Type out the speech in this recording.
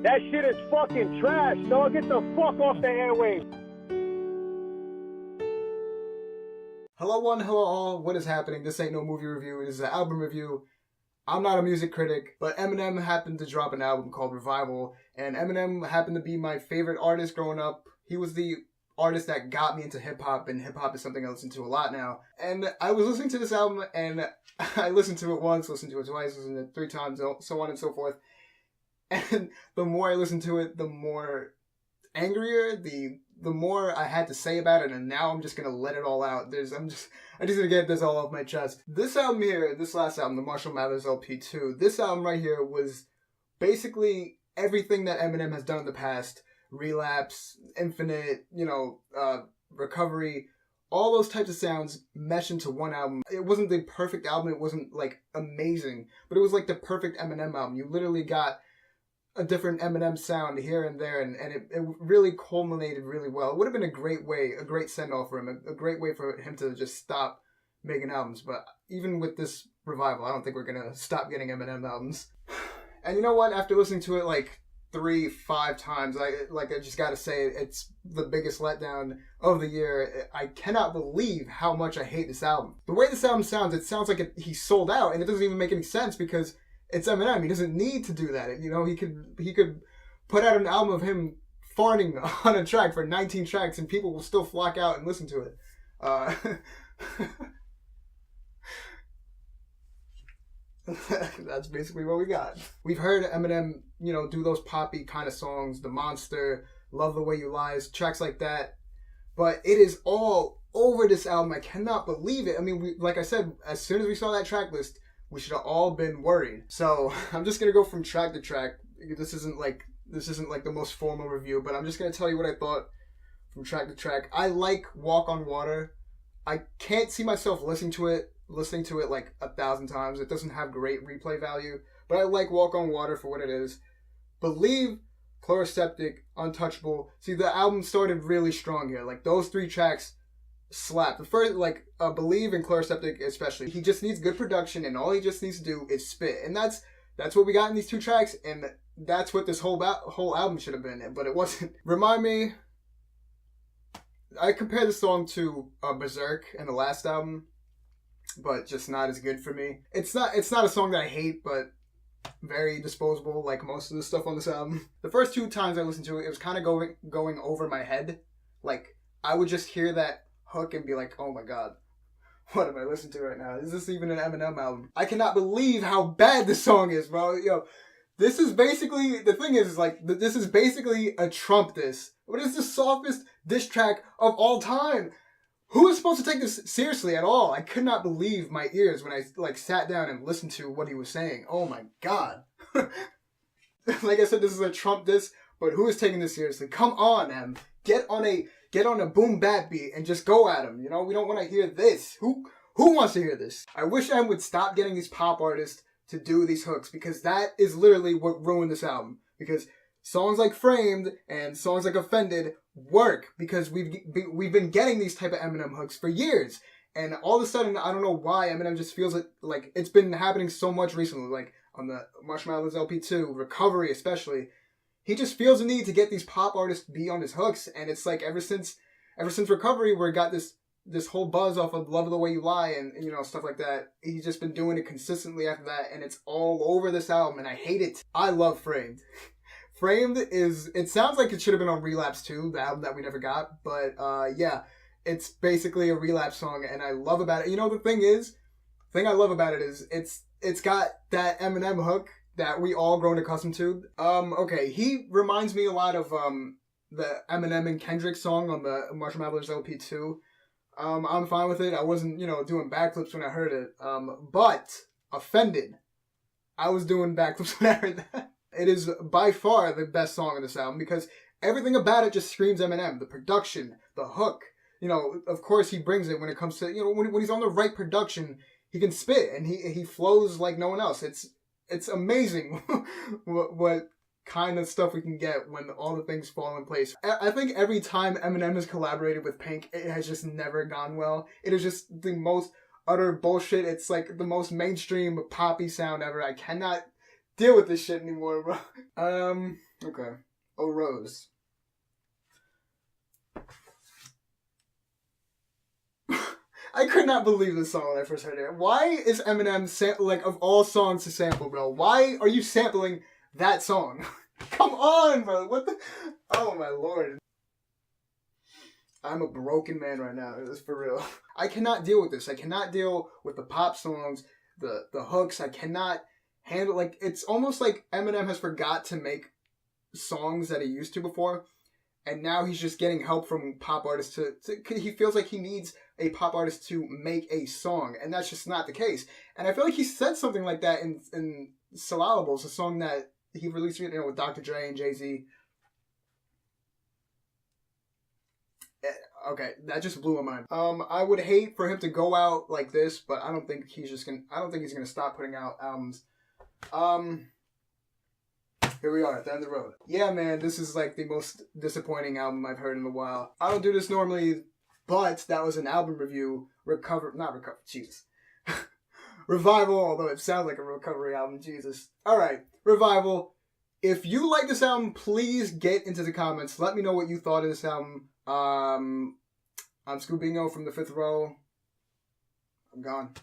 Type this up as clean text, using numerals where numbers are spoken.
That shit is fucking trash, dog. Get the fuck off the airwaves. Hello one, hello all, what is happening? This ain't no movie review, it is an album review. I'm not a music critic, but Eminem happened to drop an album called Revival, and Eminem happened to be my favorite artist growing up. He was the artist that got me into hip-hop, and hip-hop is something I listen to a lot now. And I was listening to this album, and I listened to it once, listened to it twice, listened to it 3 times, so on and so forth. And the more I listened to it, the more angrier, the more I had to say about it, and now I'm just gonna let it all out. I'm just gonna get this all off my chest. This album here, this last album, the Marshall Mathers LP 2, this album right here was basically everything that Eminem has done in the past. Relapse, Infinite, Recovery, all those types of sounds meshed into one album. It wasn't the perfect album, it wasn't like amazing, but it was like the perfect Eminem album. You literally got a different Eminem sound here and there, and it really culminated really well. It would have been a great send-off for him, a great way for him to just stop making albums. But even with this revival, I don't think we're going to stop getting Eminem albums. And you know what? After listening to it like 3-5 times, I just got to say, it's the biggest letdown of the year. I cannot believe how much I hate this album. The way this album sounds, it sounds like he sold out, and it doesn't even make any sense because it's Eminem. He doesn't need to do that. He could put out an album of him farting on a track for 19 tracks and people will still flock out and listen to it. That's basically what we got. We've heard Eminem, do those poppy kind of songs, The Monster, Love the Way You Lies, tracks like that. But it is all over this album. I cannot believe it. I mean, like I said, as soon as we saw that track list, we should have all been worried. So I'm just gonna go from track to track. This isn't like the most formal review, but I'm just gonna tell you what I thought from track to track. I like Walk on Water. I can't see myself listening to it like 1,000 times. It doesn't have great replay value, but I like Walk on Water for what it is. Believe, Chloroseptic, Untouchable. See, the album started really strong here. Like those 3 tracks slap. The first, Believe and Chloroseptic especially. He just needs good production, and all he just needs to do is spit. And that's what we got in these 2 tracks, and that's what this whole album should have been, but it wasn't. Remind me, I compare this song to Berserk and the last album, but just not as good for me. It's not a song that I hate, but very disposable, like most of the stuff on this album. The first 2 times I listened to it, it was kind of going over my head. Like, I would just hear that hook and be like, oh my god, what am I listening to right now? Is this even an Eminem album? I cannot believe how bad this song is, bro. This is basically, the thing is this is basically a Trump diss. What is the softest diss track of all time? Who is supposed to take this seriously at all? I could not believe my ears when I sat down and listened to what he was saying. Oh my god. Like I said, this is a Trump diss, but who is taking this seriously? Come on, Em. Get on a boom bap beat and just go at him. We don't want to hear this. Who wants to hear this? I wish I would stop getting these pop artists to do these hooks, because that is literally what ruined this album. Because songs like Framed and songs like Offended work because we've been getting these type of Eminem hooks for years. And all of a sudden, I don't know why, Eminem just feels like it's been happening so much recently. Like on the Marshall Mathers LP 2, Recovery especially. He just feels the need to get these pop artists to be on his hooks, and it's like ever since Recovery, where he got this whole buzz off of Love the Way You Lie and stuff like that, he's just been doing it consistently after that, and it's all over this album, and I hate it. I love Framed. Framed it sounds like it should have been on Relapse too, the album that we never got, but yeah, it's basically a Relapse song, and I love about it. The thing I love about it is it's got that Eminem hook that we all grown accustomed to. Okay, he reminds me a lot of the Eminem and Kendrick song on the Marshall Mathers LP 2. I'm fine with it. I wasn't, doing backflips when I heard it. But Offended, I was doing backflips when I heard that. It is by far the best song on this album because everything about it just screams Eminem. The production, the hook. Of course he brings it when it comes to, when he's on the right production, he can spit and he flows like no one else. It's amazing what kind of stuff we can get when all the things fall in place. I think every time Eminem has collaborated with Pink, it has just never gone well. It is just the most utter bullshit. It's like the most mainstream poppy sound ever. I cannot deal with this shit anymore, bro. Okay. Oh, Rose. I could not believe this song when I first heard it. Why is Eminem, like, of all songs to sample, bro? Why are you sampling that song? Come on, bro. What the? Oh, my lord. I'm a broken man right now. This is for real. I cannot deal with this. I cannot deal with the pop songs, the hooks. I cannot handle, like, it's almost like Eminem has forgot to make songs that he used to before. And now he's just getting help from pop artists he feels like he needs a pop artist to make a song. And that's just not the case. And I feel like he said something like that in Syllables, a song that he released, with Dr. Dre and Jay-Z. Okay, that just blew my mind. I would hate for him to go out like this, but I don't think he's gonna stop putting out albums. Here we are at the end of the road. Yeah, man, this is like the most disappointing album I've heard in a while. I don't do this normally, but that was an album review. Jesus. Revival, although it sounds like a recovery album, Jesus. Alright, Revival. If you like this album, please get into the comments. Let me know what you thought of this album. I'm Scoobingo from the 5th row. I'm gone.